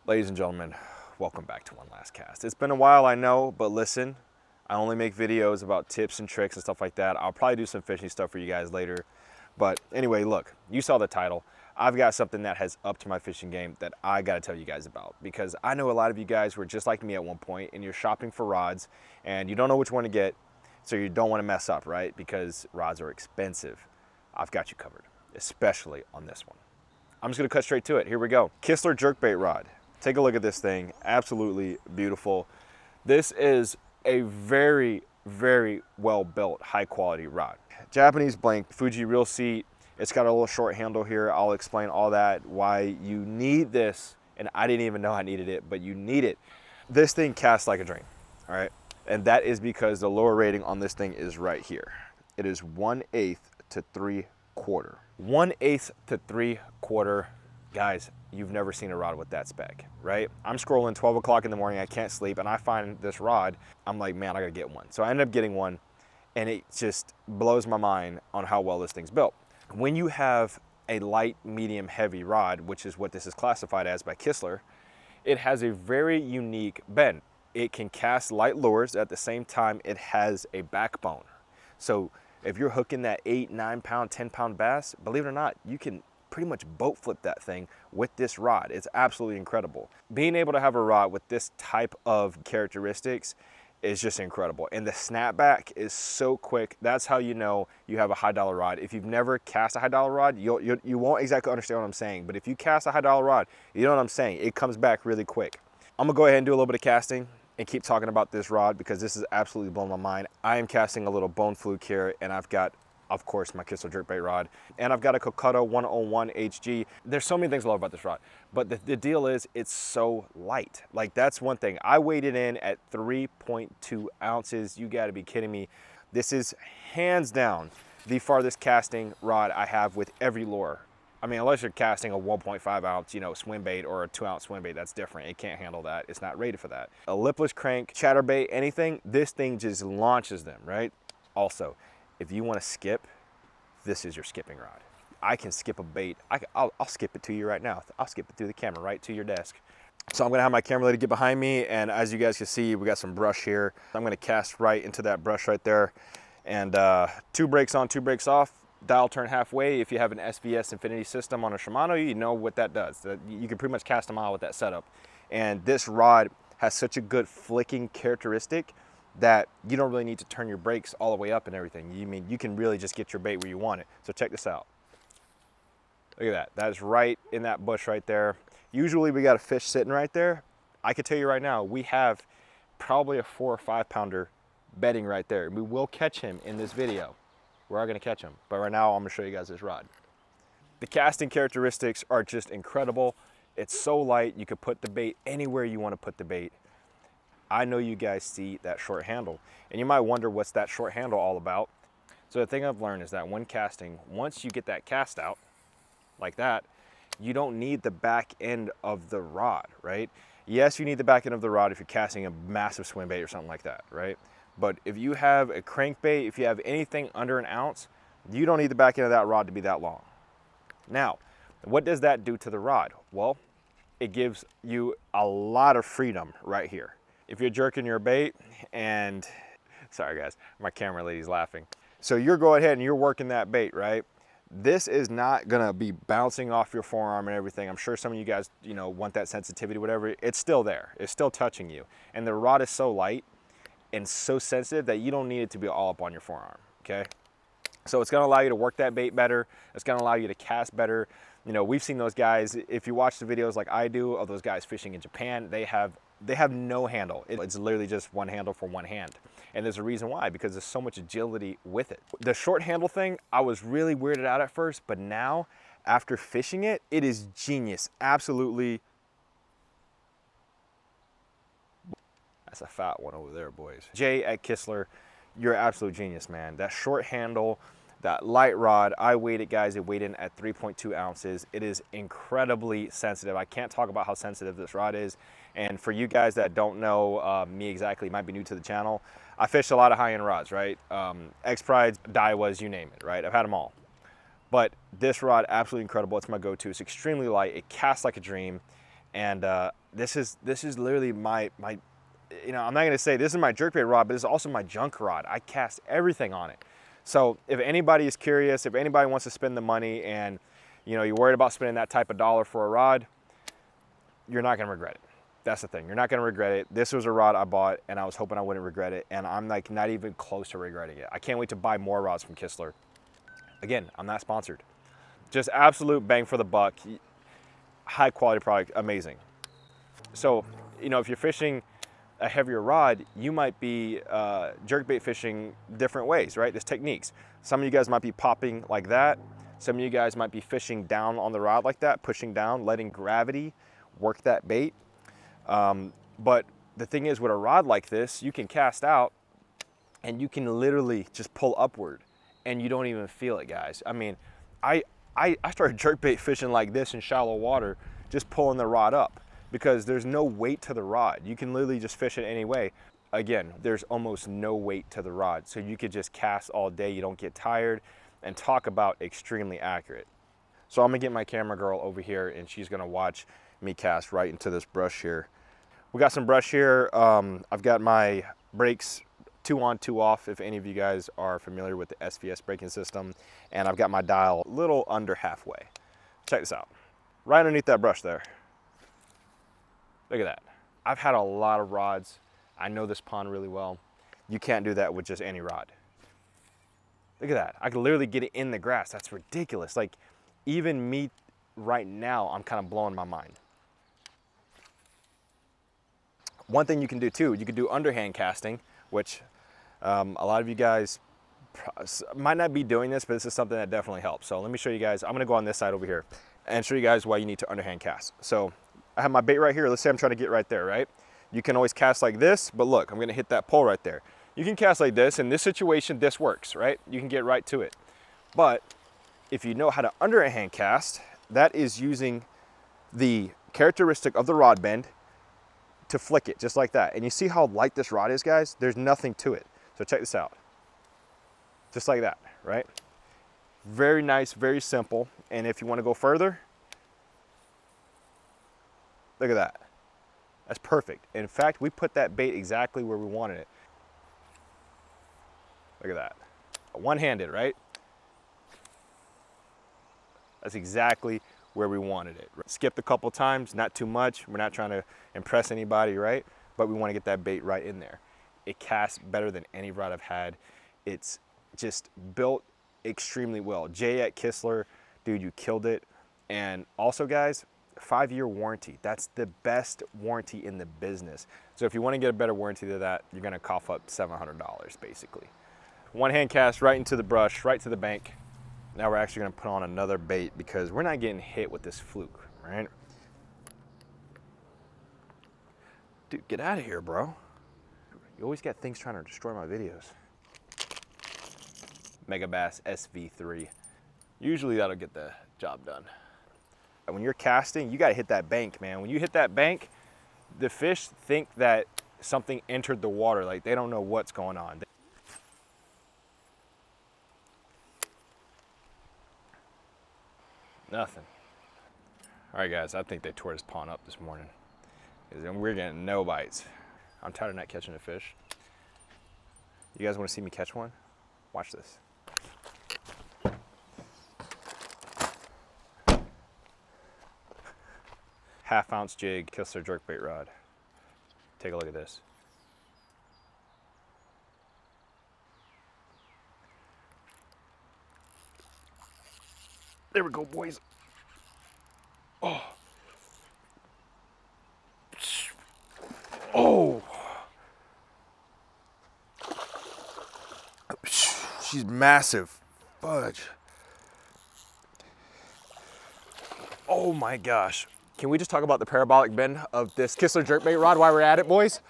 Ladies and gentlemen, welcome back to one last cast. It's been a while, I know, but listen, I only make videos about tips and tricks and stuff like that. I'll probably do some fishing stuff for you guys later. But anyway, look, you saw the title. I've got something that has upped my fishing game that I gotta tell you guys about, because I know a lot of you guys were just like me at one point and you're shopping for rods and you don't know which one to get, so you don't wanna mess up, right? Because rods are expensive. I've got you covered, especially on this one. I'm just gonna cut straight to it. Here we go. Kistler jerkbait rod. Take a look at this thing, absolutely beautiful. This is a very, very well built, high quality rod. Japanese blank, Fuji reel seat. It's got a little short handle here. I'll explain all that, why you need this. And I didn't even know I needed it, but you need it. This thing casts like a dream, all right? And that is because the lower rating on this thing is right here. It is 1/8 to 3/4. 1/8 to 3/4. Guys, you've never seen a rod with that spec, right? I'm scrolling 12 o'clock in the morning, I can't sleep, and I find this rod, I'm like, man, I gotta get one. So I end up getting one, and it just blows my mind on how well this thing's built. When you have a light, medium, heavy rod, which is what this is classified as by Kistler, it has a very unique bend. It can cast light lures, at the same time it has a backbone. So if you're hooking that 8, 9 pound, 10 pound bass, believe it or not, you can pretty much boat flip that thing with this rod. It's absolutely incredible. Being able to have a rod with this type of characteristics is just incredible. And the snapback is so quick. That's how you know you have a high dollar rod. If you've never cast a high dollar rod, you won't exactly understand what I'm saying. But if you cast a high dollar rod, you know what I'm saying. It comes back really quick. I'm gonna go ahead and do a little bit of casting and keep talking about this rod because this is absolutely blowing my mind. I am casting a little bone fluke here, and I've got, of course, my Kistler jerkbait rod, and I've got a Kokoda 101 HG. There's so many things I love about this rod, but the deal is it's so light. Like, that's one thing. I weighed it in at 3.2 ounces. You gotta be kidding me. This is hands down the farthest casting rod I have with every lure. I mean, unless you're casting a 1.5 ounce, swim bait or a 2 ounce swim bait, that's different. It can't handle that. It's not rated for that. A lipless crank, chatterbait, anything, this thing just launches them, right? Also, if you want to skip, this is your skipping rod. I can skip a bait. I'll skip it to you right now. I'll skip it through the camera right to your desk. So I'm gonna have my camera lady get behind me, and as you guys can see, we got some brush here. I'm gonna cast right into that brush right there. And 2 brakes on, 2 brakes off. Dial turn halfway. If you have an SVS Infinity system on a Shimano, you know what that does. You can pretty much cast a mile with that setup. And this rod has such a good flicking characteristic that you don't really need to turn your brakes all the way up and everything. You can really just get your bait where you want it. So check this out. Look at that. That is right in that bush right there. Usually we got a fish sitting right there. I can tell you right now, we have probably a 4 or 5 pounder bedding right there. We will catch him in this video. We are gonna catch him. But right now, I'm gonna show you guys this rod. The casting characteristics are just incredible. It's so light, you could put the bait anywhere you wanna put the bait. I know you guys see that short handle, and you might wonder what's that short handle all about. So the thing I've learned is that when casting, once you get that cast out like that, you don't need the back end of the rod, right? Yes, you need the back end of the rod if you're casting a massive swim bait or something like that, right? But if you have a crankbait, if you have anything under an ounce, you don't need the back end of that rod to be that long. Now, what does that do to the rod? Well, it gives you a lot of freedom right here. If you're jerking your bait and, sorry guys, my camera lady's laughing. So you're going ahead and you're working that bait, right? This is not gonna be bouncing off your forearm and everything. I'm sure some of you guys, want that sensitivity, whatever. It's still there, it's still touching you. And the rod is so light and so sensitive that you don't need it to be all up on your forearm, okay? So it's gonna allow you to work that bait better. It's gonna allow you to cast better. We've seen those guys, if you watch the videos like I do of those guys fishing in Japan, they have no handle. It's literally just one handle for one hand. And there's a reason why, because there's so much agility with it. The short handle thing, I was really weirded out at first, but now, after fishing it, it is genius, absolutely. That's a fat one over there, boys. Jay at Kistler, you're an absolute genius, man. That short handle, that light rod, I weighed it, guys. It weighed in at 3.2 ounces. It is incredibly sensitive. I can't talk about how sensitive this rod is. And for you guys that don't know me exactly, might be new to the channel, I fish a lot of high-end rods, right? X-Prides, Daiwas, you name it, right? I've had them all. But this rod, absolutely incredible. It's my go-to. It's extremely light. It casts like a dream. And this is literally my you know, I'm not gonna say this is my jerkbait rod, but it's also my junk rod. I cast everything on it. So if anybody is curious, if anybody wants to spend the money and, you know, you're worried about spending that type of dollar for a rod, you're not gonna regret it. That's the thing, you're not gonna regret it. This was a rod I bought and I was hoping I wouldn't regret it, and I'm like not even close to regretting it. I can't wait to buy more rods from Kistler. Again, I'm not sponsored. Just absolute bang for the buck. High quality product, amazing. So, you know, if you're fishing a heavier rod, you might be jerkbait fishing different ways, right? There's techniques. Some of you guys might be popping like that. Some of you guys might be fishing down on the rod like that, pushing down, letting gravity work that bait. But the thing is, with a rod like this, you can cast out and you can literally just pull upward and you don't even feel it, guys. I mean, I started jerkbait fishing like this in shallow water, just pulling the rod up, because there's no weight to the rod. You can literally just fish it any way. Again, there's almost no weight to the rod, so you could just cast all day, you don't get tired, and talk about extremely accurate. So I'm gonna get my camera girl over here and she's gonna watch me cast right into this brush here. We got some brush here. I've got my brakes 2 on, 2 off, if any of you guys are familiar with the SVS braking system, and I've got my dial a little under halfway. Check this out, right underneath that brush there. Look at that. I've had a lot of rods. I know this pond really well. You can't do that with just any rod. Look at that. I can literally get it in the grass. That's ridiculous. Like, even me right now, I'm kind of blowing my mind. One thing you can do too, you can do underhand casting, which a lot of you guys might not be doing this, but this is something that definitely helps. So let me show you guys. I'm gonna go on this side over here and show you guys why you need to underhand cast. So I have my bait right here. Let's say I'm trying to get right there, right? You can always cast like this, but look, I'm gonna hit that pole right there. You can cast like this. In this situation, this works, right? You can get right to it. But if you know how to underhand cast, that is using the characteristic of the rod bend to flick it just like that. And you see how light this rod is, guys? There's nothing to it. So check this out. Just like that, right? Very nice, very simple. And if you want to go further, look at that. That's perfect. In fact, we put that bait exactly where we wanted it. Look at that. One-handed, right? That's exactly where we wanted it. Skipped a couple times, not too much. We're not trying to impress anybody, right? But we want to get that bait right in there. It casts better than any rod I've had. It's just built extremely well. Jay at Kistler, dude, you killed it. And also, guys, 5-year warranty. That's the best warranty in the business. So if you want to get a better warranty than that, you're going to cough up $700 basically. One hand cast right into the brush, right to the bank. Now we're actually gonna put on another bait because we're not getting hit with this fluke, right? Dude, get out of here, bro. You always got things trying to destroy my videos. Mega Bass SV3. Usually that'll get the job done. And when you're casting, you gotta hit that bank, man. When you hit that bank, the fish think that something entered the water. Like, they don't know what's going on. Nothing. All right, guys, I think they tore this pond up this morning. We're getting no bites. I'm tired of not catching a fish. You guys want to see me catch one? Watch this. Half-ounce jig, Kistler jerkbait rod. Take a look at this. There we go, boys. Oh. Oh. She's massive. Fudge. Oh my gosh. Can we just talk about the parabolic bend of this Kistler jerkbait rod while we're at it, boys?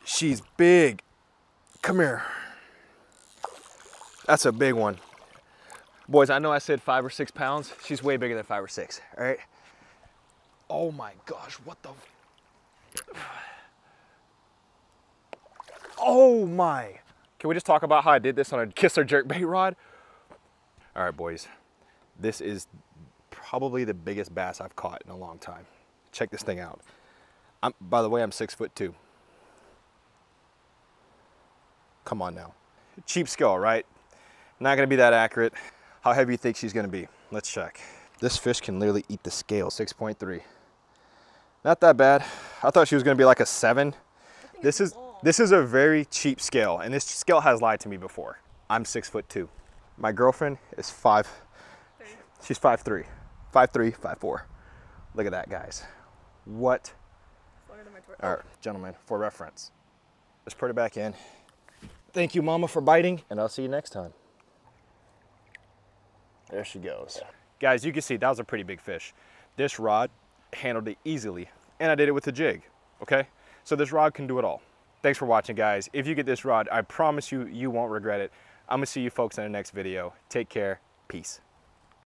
She's big. Come here. That's a big one. Boys, I know I said 5 or 6 pounds. She's way bigger than 5 or 6, all right? Oh my gosh, what the? Oh my. Can we just talk about how I did this on a Kistler jerkbait rod? All right, boys. This is probably the biggest bass I've caught in a long time. Check this thing out. By the way, I'm 6'2". Come on now. Cheap scale, right? Not gonna be that accurate. How heavy do you think she's gonna be? Let's check. This fish can literally eat the scale, 6.3. Not that bad. I thought she was gonna be like a 7. This is a very cheap scale, and this scale has lied to me before. I'm 6'2". My girlfriend is 5. She's 5'3". 5'3", 5'4". Look at that, guys. What? All right, gentlemen, for reference. Let's put it back in. Thank you, Mama, for biting, and I'll see you next time. There she goes. Guys, you can see that was a pretty big fish. This rod handled it easily, and I did it with a jig, okay? So this rod can do it all. Thanks for watching, guys. If you get this rod, I promise you, you won't regret it. I'm gonna see you folks in the next video. Take care. Peace.